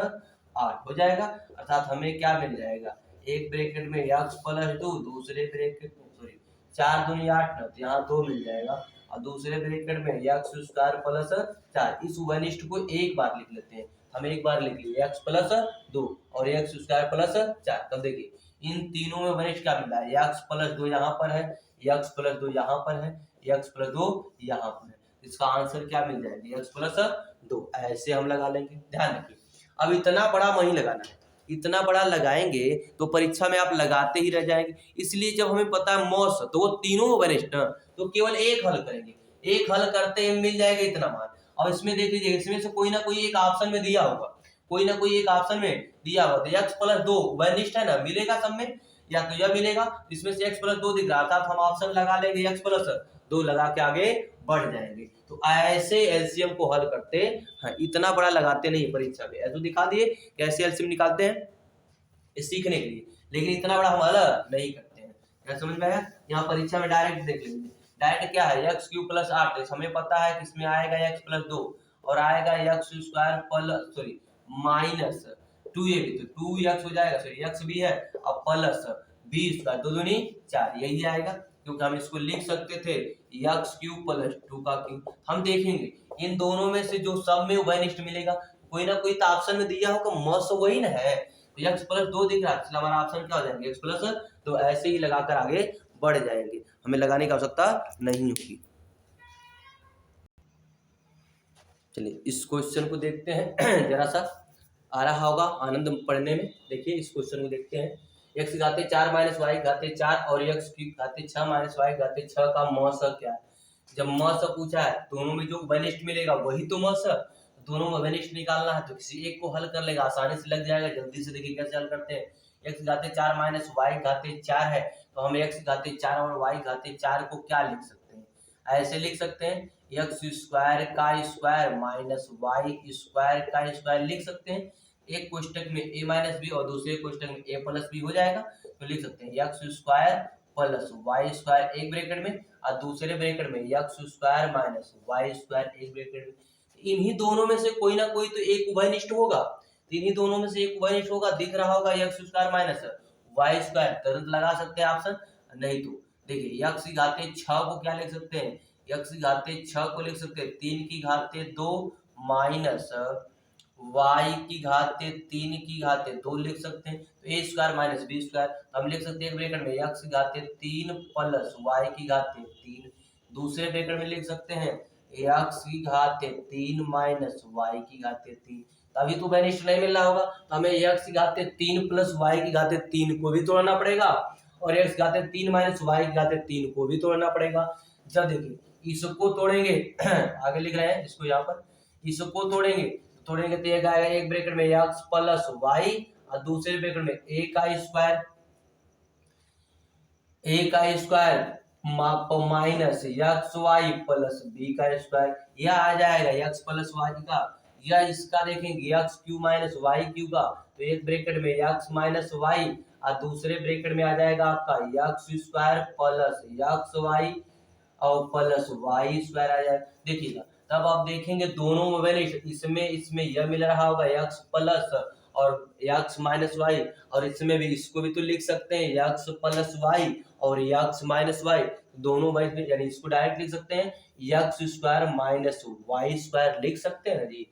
8 हो जाएगा। अर्थात हमें क्या मिल जाएगा, एक ब्रैकेट में x प्लस 2, दूसरे ब्रैकेट में 4 दूनी 8 ना, तो यहाँ 2 मिल जाएगा, और दूसरे ब्रैकेट में x स्क्वायर प्लस 4। इस वनिष्ठ को एक बार लिख लेते हैं, हम एक बार लिख लिए x प्लस 2 और x स्क्वायर प्लस 4। तब देखिए इन तीनों में वनिष्ठ क्या मिल रहा है, x प्लस 2 यहाँ पर है, x प्लस 2 यहाँ पर है, x प्लस 2 यहाँ पर है, इसका आंसर क्या मिल जाएगा, x प्लस 2। ऐसे हम लगा लेंगे, ध्यान रखिए। अब इतना बड़ा वहीं लगाना है, इतना बड़ा लगाएंगे तो परीक्षा में आप लगाते ही रह जाएंगे, इसलिए जब हमें पता है मौस तो वो तीनों वरिष्ठ, तो केवल एक हल करेंगे, एक हल करते ही मिल जाएगा इतना मान। और इसमें देख लीजिए, इसमें से कोई ना कोई एक ऑप्शन में दिया होगा, कोई ना कोई एक ऑप्शन में दिया होगा, तो x प्लस 2 वनिष्ठ है ना, मिलेगा सब में, या तो यह मिलेगा, इसमें से x प्लस 2 दिख रहा था, हम ऑप्शन लगा लेंगे x प्लस 2 लगा के आगे बढ़ जाएंगे। तो ऐसे एलसीएम को हल करते हैं, इतना बड़ा लगाते नहीं परीक्षा में, ऐसे दिखा दिए कैसे एलसीएम निकालते हैं सीखने के लिए, लेकिन इतना बड़ा हम हल नहीं करते हैं। क्या समझ में आया? यहाँ परीक्षा में डायरेक्ट देख लेंगे, डायरेक्ट क्या है x क्यूब प्लस 8, हमें पता है कि इसमें आएगा x प्लस 2 और आएगा x square plus minus 2ab, तो 2x हो जाएगा, x भी है और प्लस b स्क्वायर, 2 दूनी 4, यही आएगा, क्योंकि हम इसको लिख सकते थे x क्यूब प्लस 2 का क्यूब। हम देखेंगे इन दोनों में से जो सब में वनिष्ठ मिलेगा, कोई ना कोई तो ऑप्शन में दिया होगा, मौस वही ना है, तो x प्लस 2 दिख रहा है, इसलिए हमारा ऑप्शन क्या हो जाएगा, x प्लस 2। तो ऐसे ही लगाकर आगे बढ़ जाएंगे, हमें लगाने की आवश्यकता नहीं होगी। चलिए इस क्वेश्चन को देखते हैं, जरा सा आ रहा होगा आनंद पढ़ने में। देखिए इस क्वेश्चन को देखते हैं, x घाते 4 माइनस वाई घाते 4 और x की घाते 6 माइनस वाई घाते 6 का मौस क्या है। जब मौस पूछा है, दोनों में जो वनिष्ठ मिलेगा वही तो मौस, दोनों में वनिष्ठ निकालना है, तो किसी एक को हल कर लेगा, आसानी से लग जाएगा। जल्दी से देखिए कैसे हल करते हैं। x घाते 4 माइनस वाई घाते 4 है, तो हम x घाते 4 और y घाते 4 को क्या लिख सकते हैं, ऐसे लिख सकते हैं x स्क्वायर का स्क्वायर माइनस वाई स्क्वायर का स्क्वायर लिख सकते हैं। एक कोष्टक में a माइनस बी और दूसरे कोष्टक में a प्लस बी हो जाएगा, तो लिख सकते हैं x square plus Y square एक ब्रैकेट में और दूसरे ब्रैकेट में x square minus Y square एक ब्रैकेट में। इन्हीं दोनों में से कोई ना कोई तो एक उभयनिष्ठ होगा, तो इन्हीं दोनों में से एक उभयनिष्ठ होगा, दिख रहा होगा x square minus Y square, तुरंत लगा सकते हैं ऑप्शन, नहीं तो देखिए x की घाते 6 को क्या लिख सकते हैं, x की घाते 6 को लिख सकते हैं 3 की घाते 2 माइनस y की घाते 3 की घाते 2 लिख सकते हैं, तो a square minus B square हम लिख सकते हैं एक ब्रैकेट में x की घाते 3 प्लस y की घाते 3, दूसरे ब्रैकेट में लिख सकते हैं x की घाते 3 माइनस y की घाते 3। अभी तो वनिष्ठ नहीं मिल रहा होगा, तो हमें x की घाते 3 प्लस y की घाते 3 को भी तोड़ना पड़ेगा और x घाते 3 माइनस y की घाते 3 को भी तोड़ना पड़ेगा। जब देखिए इसको तोड़ेंगे आगे लिख रहे हैं इसको, यहाँ पर इसको तोड़ेंगे तो ये आएगा एक ब्रैकेट में x प्लस y और दूसरे ब्रैकेट में a का square minus X Y plus B का स्क्वायर, यह आ जाएगा x प्लस वाई का या इसका देखेंगे X cube minus Y cube का, तो एक ब्रैकेट में एक्स माइनस वाई और दूसरे ब्रैकेट में आ जाएगा आपका X square plus X Y और प्लस वाई स्क्वायर आ जाएगा। देखिएगा तब आप देखेंगे दोनों में वैल्यू इसमें इसमें यह मिल रहा होगा एक्स प्लस और एक्स माइनस वाई, और इसमें भी इसको भी तो लिख सकते हैं एक्स प्लस वाई और एक्स माइनस वाई, दोनों वाई यानी इसको डायरेक्ट लिख सकते हैं x square minus Y square लिख सकते हैं ना जी।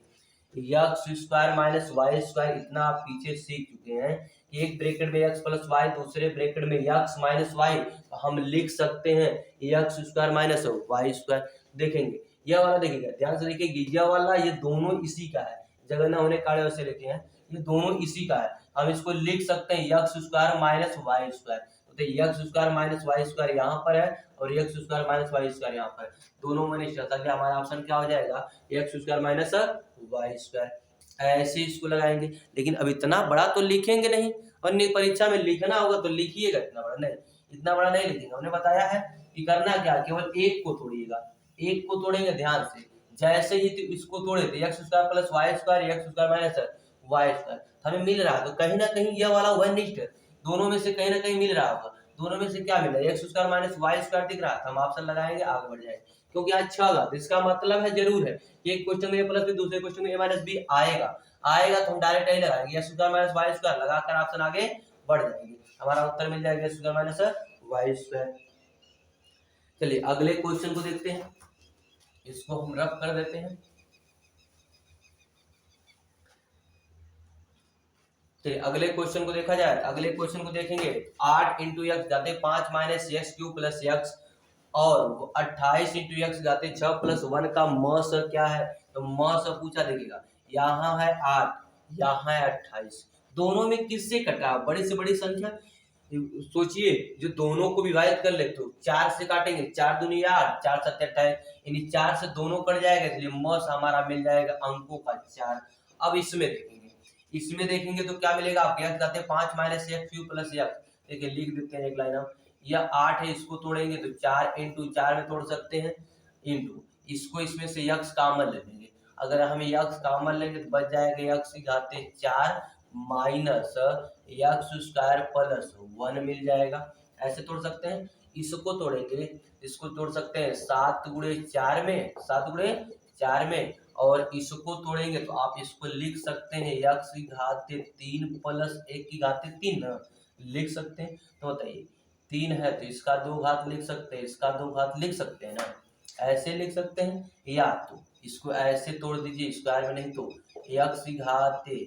X square minus Y square इतना आप पीछे सीख चुके हैं कि एक ब्रैकेट में एक्स प्लस वाई दूसरे ब्रैकेट में एक्स माइनस वाई, हम लिख सकते हैं x square minus Y square. देखेंगे यह वाला, देखिएगा ध्यान से देखिए यह वाला ये दोनों इसी का है, जगह ना होने कार्य वैसे लिखे हैं, ये दोनों इसी का है, हम इसको लिख सकते हैं x square minus Y square. तो x square minus Y square यहाँ पर है और x square minus Y square यहाँ पर, दोनों में निश्चित है, हमारा ऑप्शन क्या हो जाएगा X square minus Y square. ऐसे इसको लगाएंगे, लेकिन अब इतना बड़ा तो लिखेंगे नहीं, और परीक्षा में लिखना होगा तो लिखिएगा, इतना बड़ा नहीं, इतना बड़ा नहीं लिखेंगे। हमने बताया है कि करना क्या, केवल एक को तोड़िएगा, एक को तोड़ेंगे ध्यान से, जैसे ही इसको तोड़े थे X square plus Y square X square minus Y square हमें मिल रहा है, तो कहीं ना कहीं यह वाला वन निष्ठ दोनों में से कहीं ना कहीं मिल रहा होगा, दोनों में से क्या मिल रहा है X square minus Y square दिख रहा था, हम ऑप्शन लगाएंगे आगे बढ़ जाएंगे, क्योंकि आज 6 होगा तो इसका मतलब है जरूर है कि एक क्वेश्चन में ए प्लस बी दूसरे क्वेश्चन में ए माइनस बी आएगा, आएगा तो हम डायरेक्ट यही लगाएंगे X square minus Y square लगाकर ऑप्शन आगे बढ़ जाएंगे, हमारा उत्तर मिल जाएगा X square minus Y square. चलिए अगले क्वेश्चन को देखते हैं, इसको हम रफ कर देते हैं। चलिए अगले क्वेश्चन को देखा जाए, अगले क्वेश्चन को देखेंगे 8 इंटू एक्स जाते 5 minus x Q plus x और 28 इंटू एक्स जाते 6 प्लस 1 का मस क्या है, तो मस पूछा, देखिएगा यहाँ है 8 यहाँ है 28, दोनों में किससे कटा, बड़ी से बड़ी संख्या, सोचिए जो दोनों को विभाजित कर ले तो 4 से काटेंगे, 4 दूनी 8 4 7 28, यानी 4 से दोनों कट जाएगा, इसलिए मस हमारा मिल जाएगा अंकों का 4। अब इसमें देखेंगे, इसमें देखेंगे तो क्या मिलेगा, आप क्या कहते हैं 5 minus x Q plus x, देखिए लिख देते हैं एक लाइन हम, यह 8 है, इसको तोड़ेंगे तो 4 इंटू 4 में तोड़ सकते हैं, इंटू इसको इसमें से यक्स कॉमन ले लेंगे, अगर हमें यक्स कॉमन लेंगे तो बच जाएगा यक्स की घाते 4 माइनस एक्स स्क्वायर प्लस 1 मिल जाएगा, ऐसे तोड़ सकते हैं। इसको तोड़ेंगे, इसको तोड़ सकते हैं 7 गुणे 4 में, 7 गुणे 4 में, और इसको तोड़ेंगे तो आप इसको लिख सकते हैं एक्स की घाते 3 प्लस 1 की घाते 3 लिख सकते हैं, तो बताइए 3 है तो इसका 2 घात लिख सकते हैं, इसका 2 घात लिख सकते हैं ना, ऐसे लिख सकते हैं, या तो इसको ऐसे तोड़ दीजिए स्क्वायर में, नहीं तो एक्स की घाते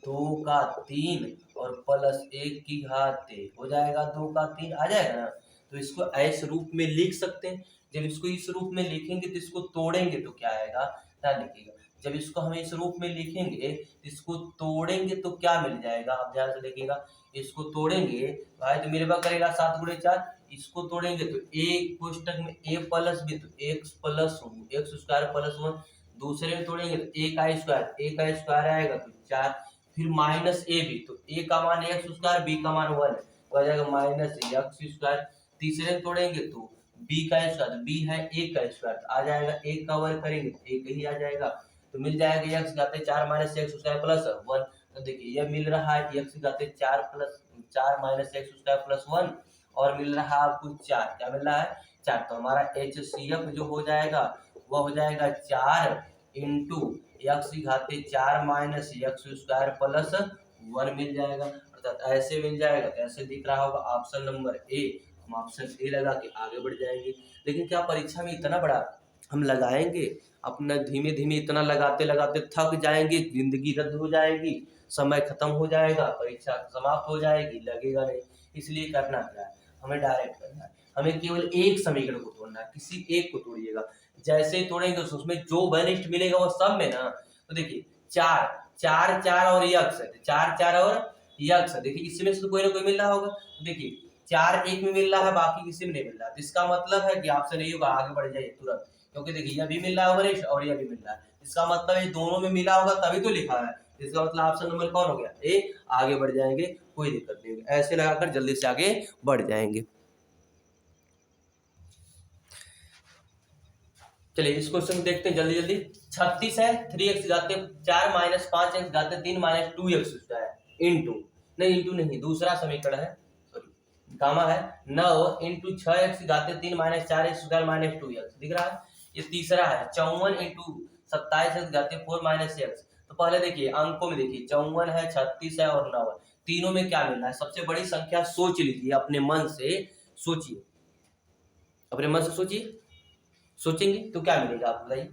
2 का 3 और प्लस 1 की घाते हो जाएगा 2 का 3 आ जाएगा ना, तो इसको ऐसे रूप में लिख सकते हैं। जब इसको इस रूप में लिखेंगे तो इसको तोड़ेंगे तो क्या आएगा, क्या लिखिएगा, जब इसको हम इस रूप में लिखेंगे इसको तोड़ेंगे तो क्या मिल जाएगा, आप ध्यान से देखिएगा, इसको तोड़ेंगे भाई तो मेरे पास करेगा 7 गुणे 4, इसको तोड़ेंगे तो एक कोष्टक में ए प्लस बी तो x plus x square plus 1, दूसरे में तोड़ेंगे तो ए का स्क्वायर आएगा तो 4, फिर माइनस ए बी तो ए का मान एक्स स्क्वायर बी का मान 1 तो आ जाएगा माइनस एक्स स्क्वायर, तीसरे में तोड़ेंगे तो बी का स्क्वायर, बी है ए का स्क्वायर तो आ जाएगा, एक का वर्ग करेंगे तो एक ही आ जाएगा, तो मिल जाएगा एक्स घाते 4 माइनस एक्स स्क्वायर प्लस 1, तो देखिए यह मिल रहा है एक्स घाते 4 माइनस एक्स स्क्वायर प्लस 1 और मिल रहा है आपको 4, क्या मिल रहा है 4, तो हमारा HCF जो हो जाएगा वह हो जाएगा 4 इंटू एक्स की घाते 4 माइनस एक्स स्क्वायर प्लस 1 मिल जाएगा, अर्थात ऐसे मिल जाएगा, तो ऐसे दिख रहा होगा ऑप्शन नंबर ए, हम ऑप्शन ए लगा के आगे बढ़ जाएंगे। लेकिन क्या परीक्षा में इतना बड़ा हम लगाएंगे, अपना धीमे धीमे इतना लगाते लगाते थक जाएंगे, जिंदगी रद्द हो जाएगी, समय खत्म हो जाएगा, परीक्षा समाप्त हो जाएगी, लगेगा नहीं, इसलिए करना क्या है, हमें डायरेक्ट करना है, हमें केवल एक समीकरण को तोड़ना है, किसी एक को तोड़िएगा, जैसे ही तोड़ेंगे तो उसमें जो वनिष्ठ मिलेगा वो सब में ना, तो देखिए 4 4 4 और यक्स है, 4 4 और यक्स है, देखिए इसमें से तो कोई ना कोई मिल रहा होगा, देखिए 4 एक में मिल रहा है बाकी किसी में नहीं मिल रहा, तो इसका मतलब है कि ऑप्शन नहीं होगा, आगे बढ़ जाइए तुरंत, क्योंकि देखिए यह भी मिल रहा है वनिष्ठ और यह भी मिल रहा है, इसका मतलब ये दोनों में मिला होगा तभी तो लिखा है, इसका मतलब ऑप्शन नंबर कौन हो गया ए, आगे बढ़ जाएंगे, कोई दिक्कत नहीं होगी, ऐसे लगाकर जल्दी से आगे बढ़ जाएंगे। चलिए इस क्वेश्चन को देखते हैं जल्दी जल्दी। 36 है, 3x घाते 4 minus 5x घाते 3 minus 2x square into, नहीं इंटू नहीं, दूसरा समीकरण है, सॉरी गामा है, 9 into 6x घाते 3 minus 4x square minus 2x दिख रहा है। ये तीसरा है 54 इंटू 27x घाते 4 माइनस x। तो पहले देखिए अंकों में देखिए 54 है, 36 है और 9 है, तीनों में क्या मिल रहा है? सबसे बड़ी संख्या सोच लीजिए, अपने मन से सोचिए, अपने मन से सोचिए, सोचेंगे तो क्या मिलेगा आप बताइए।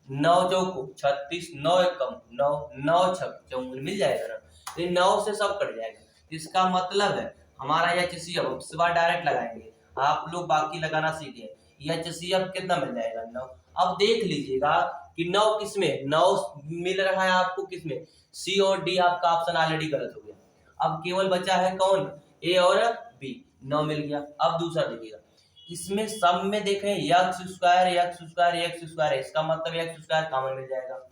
9 चौको 36, 9 एक कम 9, 9 छक 54 मिल जाएगा ना। ये 9 से सब कट जाएगा। इसका मतलब है हमारा HCF, अब इस बार डायरेक्ट लगाएंगे, आप लोग बाकी लगाना सीखे। HCF कितना मिल जाएगा? 9। अब देख लीजिएगा कि 9 किस में, 9 मिल रहा है आपको किस में, सी और डी, आपका ऑप्शन ऑलरेडी गलत हो गया। अब केवल बचा है कौन, ए और बी। 9 मिल गया। अब दूसरा देखिएगा, इसमें सब में देखें x square X square X square है, इसका मतलब एक्स स्क्वायर कॉमन मिल जाएगा।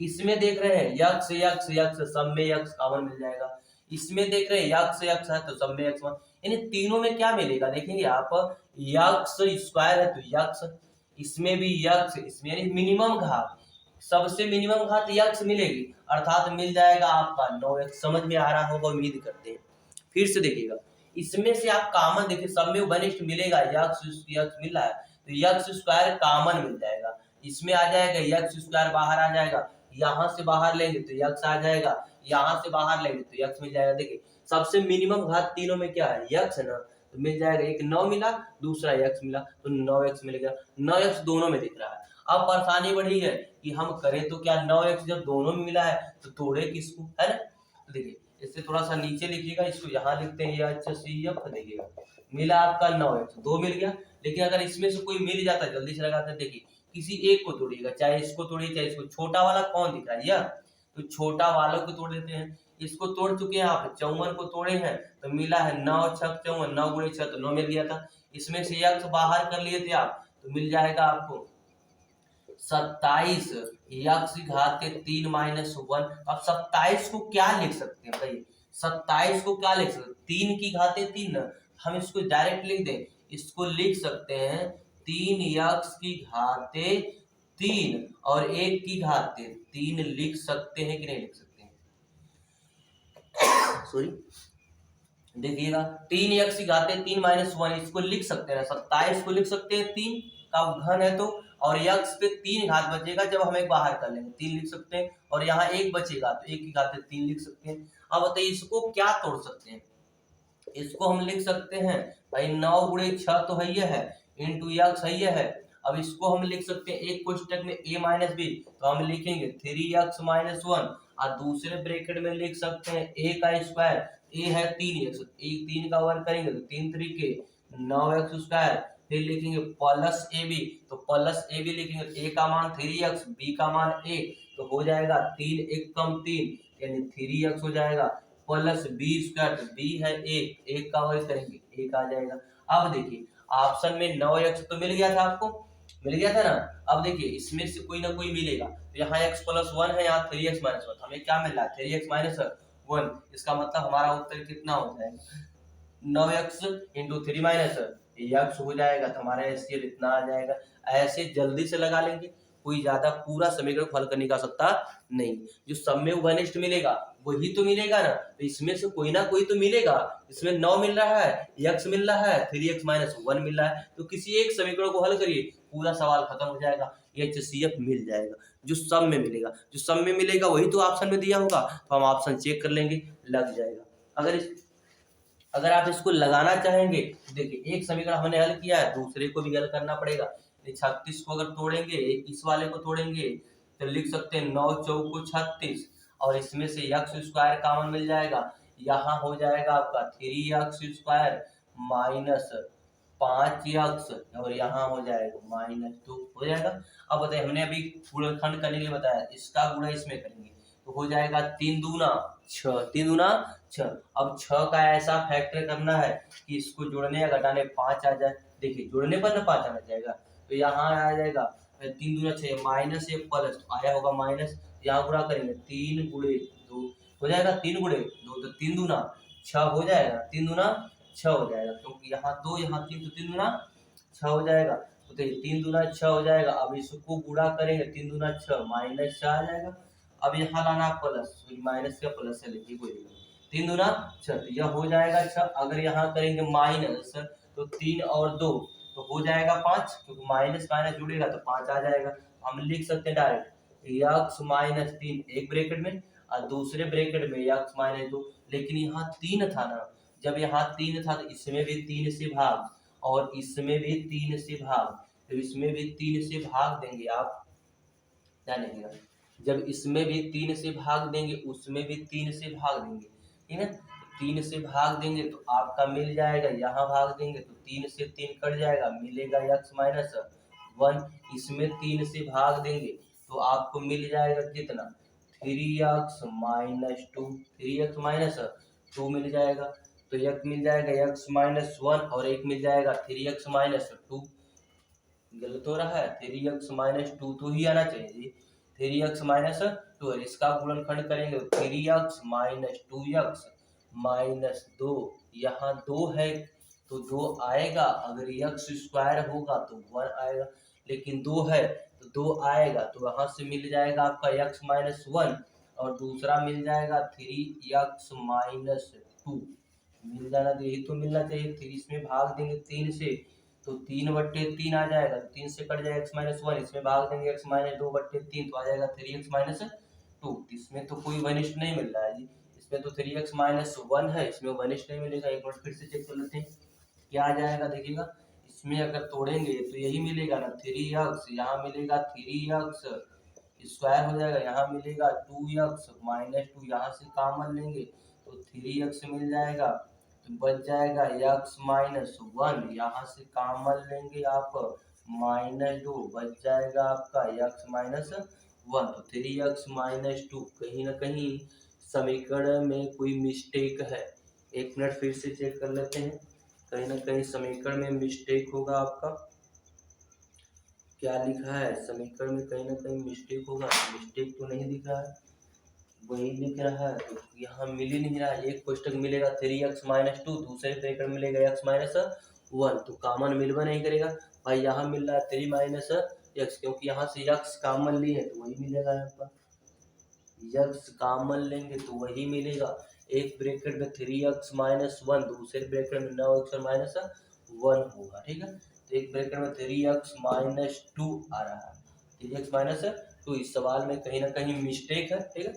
इसमें देख रहे हैं एक्स एक्स एक्स, सब में एक्स कॉमन मिल जाएगा। इसमें देख रहे हैं एक्स एक्स है तो सब में एक्स, यानी तीनों में क्या मिलेगा देखेंगे आप, एक्स स्क्वायर है तो एक्स, इसमें भी एक्स, इसमें यानी मिनिमम घात, सबसे मिनिमम घात एक्स मिलेगी, अर्थात मिल जाएगा आपका 9x। समझ में आ रहा होगा उम्मीद करते हैं। फिर से देखिएगा, इसमें से आप कॉमन देखिए, सब में वनिष्ठ मिलेगा, यक्स मिल रहा है तो यक्स स्क्वायर कॉमन मिल जाएगा। इसमें आ जाएगा यक्स स्क्वायर, बाहर आ जाएगा, यहाँ से बाहर लेंगे तो यक्स आ जाएगा, यहाँ से बाहर लेंगे तो यक्स मिल जाएगा। देखिए सबसे मिनिमम घात तीनों में क्या है, यक्स है ना, तो मिल जाएगा। एक 9 मिला, दूसरा यक्स मिला तो 9x मिल गया। 9x दोनों में दिख रहा है। अब परेशानी बढ़ी है कि हम करें तो क्या, 9x जब दोनों में मिला है तो तोड़े किसको, है ना। तो देखिए इससे थोड़ा सा नीचे लिखिएगा, इसको यहाँ लिखते हैं HCF, देखिएगा मिला आपका 9x, 2 मिल गया। लेकिन अगर इसमें से कोई मिल जाता है, जल्दी से लगाते हैं, देखिए किसी एक को तोड़िएगा, चाहे इसको तोड़िए चाहे इसको। छोटा वाला कौन दिख रहा है, यह, तो छोटा वालों को तोड़ देते हैं। इसको तोड़ चुके हैं आप, 54 को तोड़े हैं तो मिला है 9 छक 54, 9 गुणे 6 तो 9 मिल गया था। इसमें से x बाहर कर लिए थे आप तो मिल जाएगा आपको 27 x घात 3 माइनस 1। अब 27 को क्या लिख सकते हैं भाई, 27 को क्या लिख सकते हैं, 3 की घाते 3 ना, हम इसको डायरेक्ट लिख दें, इसको लिख सकते हैं 3x की घाते 3 और 1 की घाते 3 लिख सकते हैं कि नहीं लिख सकते हैं, सॉरी देखिएगा 3x की घाते 3 माइनस 1, इसको लिख सकते हैं, 27 को लिख सकते हैं, 3 का घन है तो, और x पे 3 घात बचेगा जब हम एक बाहर कर लेंगे 3 लिख सकते हैं, और यहाँ 1 बचेगा तो 1 की घाते 3 लिख सकते हैं। अब बताइए इसको क्या तोड़ सकते हैं, इसको हम लिख सकते हैं भाई 9 गुणे 6 तो है ये है, इंटू x है ये है। अब इसको हम लिख सकते हैं एक कोष्टक में a माइनस बी, तो हम लिखेंगे 3x माइनस 1, और दूसरे ब्रैकेट में लिख सकते हैं a का स्क्वायर, a है 3x, 3 का वर्ग करेंगे तो 3 3 के 9x स्क्वायर, फिर लिखेंगे प्लस ए बी, तो प्लस ए बी लिखेंगे, a का मान 3x, b का मान 1, तो हो जाएगा 3 1 कम 3 यानी 3x हो जाएगा, प्लस बी स्क्वायर, तो बी है 1, 1 का वर्ग करेंगे 1 आ जाएगा। अब देखिए ऑप्शन में 9x तो मिल गया था आपको, मिल गया था ना। अब देखिए इसमें से कोई ना कोई मिलेगा, तो यहाँ x प्लस 1 है, यहाँ 3x माइनस 1, हमें क्या मिल रहा है 3x माइनस 1, इसका मतलब हमारा उत्तर कितना हो जाएगा 9x इंटू 3 माइनस x हो जाएगा, तो हमारा HCF इतना आ जाएगा। ऐसे जल्दी से लगा लेंगे, कोई ज्यादा पूरा समीकरण को हल करने का सकता नहीं। जो सब में वनिष्ठ मिलेगा वही तो मिलेगा ना, तो इसमें से कोई ना कोई तो मिलेगा। इसमें 9 मिल रहा है, x मिल रहा है, 3x माइनस 1 मिल रहा है, तो किसी एक समीकरण को हल करिए, पूरा सवाल खत्म हो जाएगा, HCF मिल जाएगा। जो सब में मिलेगा, जो सब में मिलेगा वही तो ऑप्शन में दिया होगा, तो हम ऑप्शन चेक कर लेंगे, लग जाएगा। अगर आप इसको लगाना चाहेंगे तो देखिए एक समीकरण हमने हल किया है, दूसरे को भी हल करना पड़ेगा। 36 को अगर तोड़ेंगे, इस वाले को तोड़ेंगे तो लिख सकते हैं 9 चौको 36, और इसमें से x स्क्वायर कॉमन मिल जाएगा, यहाँ हो जाएगा आपका 3x स्क्वायर माइनस 5x, और यहाँ हो जाएगा माइनस 2 हो जाएगा। अब बताइए हमने अभी गुणनखंड करने के लिए बताया, इसका गुणा इसमें करेंगे तो हो जाएगा 3 दूना 6, 3 दूना 6। अब 6 का ऐसा फैक्टर करना है कि इसको जोड़ने या घटाने 5 आ जाए, देखिए जोड़ने पर ना 5 आना जाएगा, तो यहाँ आ जाएगा 3 दूना 6 माइनस 1 प्लस, तो आया होगा माइनस, यहाँ गुणा करेंगे 3 गुणे 2 हो जाएगा, 3 गुणे 2 तो 3 दूना 6 हो जाएगा, 3 दूना 6 हो जाएगा, क्योंकि यहाँ 2 यहाँ 3 तो 3 दूना 6 हो जाएगा। तो ये 3 दूना 6 हो जाएगा। अब इसको गुणा करेंगे 3 दूना 6 माइनस 6 आ जाएगा। अब यहाँ लाना प्लस, माइनस का प्लस है, लिखिए कोई नहीं। 3 दूना 6 तो यह हो जाएगा 6। अगर यहाँ करेंगे माइनस तो 3 और 2 तो हो जाएगा 5, क्योंकि माइनस माइनस जुड़ेगा तो 5 आ जाएगा। हम लिख सकते हैं डायरेक्ट x माइनस 3 एक ब्रैकेट में और दूसरे ब्रैकेट में x माइनस 2। लेकिन यहाँ 3 था ना, जब यहाँ 3 था तो इसमें भी 3 से भाग और इसमें भी 3 से भाग, तो इसमें भी 3 से भाग देंगे आप, ध्यान रखिएगा। जब इसमें भी 3 से भाग देंगे उसमें भी 3 से भाग देंगे, ठीक है। 3 से भाग देंगे तो आपका मिल जाएगा, यहाँ भाग देंगे तो 3 से 3 कट जाएगा, मिलेगा x माइनस 1। इसमें 3 से भाग देंगे तो आपको मिल जाएगा कितना, 3x माइनस 2, 3x माइनस 2 मिल जाएगा। तो एक मिल जाएगा x माइनस 1 और एक मिल जाएगा 3x माइनस 2। गलत हो रहा है, 3x माइनस 2 तो ही आना चाहिए जी, 3x माइनस 2। इसका गुणनखंड करेंगे तो 3x माइनस 2x माइनस 2, यहाँ 2 है तो 2 आएगा। अगर x स्क्वायर होगा तो 1 आएगा, लेकिन 2 है तो 2 आएगा। तो यहाँ से मिल जाएगा आपका x माइनस 1 और दूसरा मिल जाएगा 3x माइनस 2 मिल जाना, तो यही तो मिलना चाहिए। 3 इसमें भाग देंगे 3 से तो 3/3 आ जाएगा, 3 से कट जाएगा x माइनस 1, इसमें भाग देंगे x माइनस 2/3 तो आ जाएगा 3x माइनस 2। इसमें तो कोई वनिष्ठ नहीं मिल रहा है जी, इसमें तो 3x माइनस 1 है, इसमें वनिष्ठ नहीं मिलेगा। एक बार फिर से चेक कर लेते हैं क्या आ जाएगा, देखिएगा। इसमें अगर तोड़ेंगे तो यही मिलेगा ना 3x, यहाँ मिलेगा 3x स्क्वायर हो जाएगा, यहाँ मिलेगा 2x माइनस 2, यहाँ से कॉमन लेंगे तो 3x मिल जाएगा, तो बच जाएगा x माइनस 1, यहाँ से कॉमन लेंगे आप माइनस 2, बच जाएगा आपका x माइनस 1। तो 3x माइनस 2 कहीं ना कहीं समीकरण में कोई मिस्टेक है। एक मिनट फिर से चेक कर लेते हैं, कहीं ना कहीं समीकरण में मिस्टेक होगा आपका। क्या लिखा है समीकरण में, कहीं ना कहीं मिस्टेक होगा। मिस्टेक तो नहीं दिख रहा है, वही लिख रहा है, तो यहाँ मिल ही नहीं रहा है। एक कोष्टक मिलेगा 3x माइनस 2, दूसरे ब्रैकेट मिलेगा x माइनस 1, तो कॉमन मिलवा नहीं करेगा भाई। यहाँ मिल रहा है 3 माइनस x, क्योंकि यहाँ से x कॉमन लिए तो वही मिलेगा आपका, x कॉमन लेंगे तो वही मिलेगा। एक ब्रैकेट में 3x माइनस 1, दूसरे ब्रैकेट में 9x माइनस 1 होगा, ठीक है। तो एक ब्रैकेट में 3x माइनस 2 आ रहा है, 3x माइनस 2। इस सवाल में कहीं ना कहीं मिस्टेक है, ठीक है,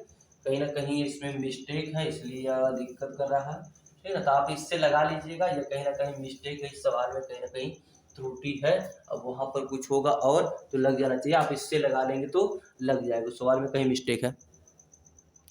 कहीं ना कहीं इसमें मिस्टेक है, इसलिए यह दिक्कत कर रहा है, ठीक है ना। तो आप इससे लगा लीजिएगा, या कहीं ना कहीं मिस्टेक है इस सवाल में, कहीं ना कहीं त्रुटि है। अब वहाँ पर कुछ होगा और तो लग जाना चाहिए, आप इससे लगा लेंगे तो लग जाएगा, सवाल में कहीं मिस्टेक है।